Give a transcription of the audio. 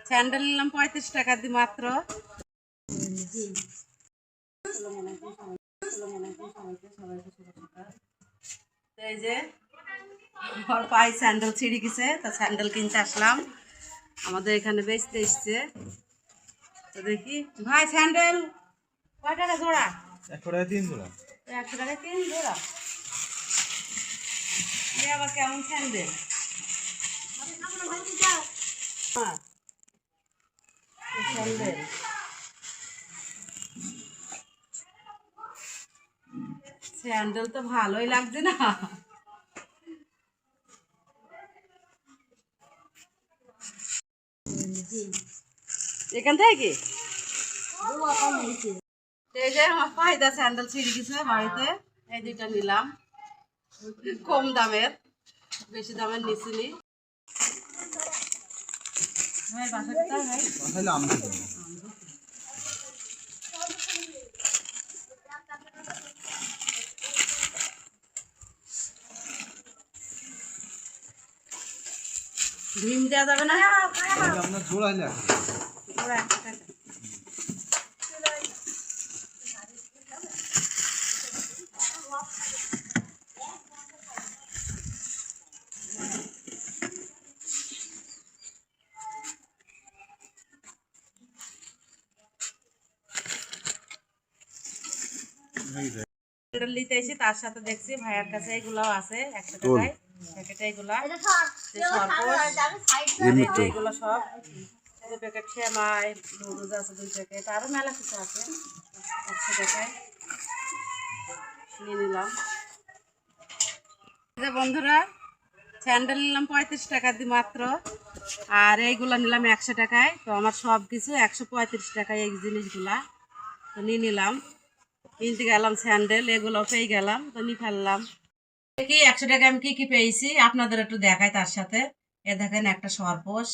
Sandal নিলাম 35 টাকা দিয়ে মাত্র। এই যে আমার পায়ে স্যান্ডেল ছিঁড়ে গেছে, তা স্যান্ডেল কিনতে আসলাম। আমাদের এখানে বেচতে এসছে, তো দেখি ভাই স্যান্ডেল কয় টাকা জোড়া? 100 টাকা 3 জোড়া। 100 টাকা 3 জোড়া। এই আবার কেমন স্যান্ডেল? হ্যাঁ স্যান্ডেল স্যান্ডেল তো ভালোই লাগছে না। এখান থেকে কি এই যে আমার ফায়দা স্যান্ডেল ছিঁড়ে গেছে বাড়িতে, এই দুইটা নিলাম কম দামের, বেশি দামের নিছিনি। ডিম দেওয়া যাবে না? আপনার জোড়া হলে জোড়া 1 টাকা। নিতে এসে তার সাথে দেখছি ভাইয়ার কাছে এগুলাও আছে 100 টাকায় প্যাকেট। এগুলা এগুলো সব প্যাকেট সেমাই নুডলস আছে 2 প্যাকেট, আরো মেলা কিছু আছে 100 টাকায় নিয়ে নিলাম। বন্ধুরা স্যান্ডেল নিলাম 35 টাকা দিয়ে মাত্র, আর এইগুলা নিলাম 100 টাকায়। তো আমার সব কিছু 135 টাকায় এই জিনিসগুলা, তো নিয়ে নিলাম। কিনতে গেলাম স্যান্ডেল, এগুলো পেয়ে গেলাম, তো নিয়ে ফেললাম। দেখি 100 টাকা আমি কি কি পেয়েছি আপনাদের একটু দেখাই। তার সাথে এ দেখেন একটা সরপোষ,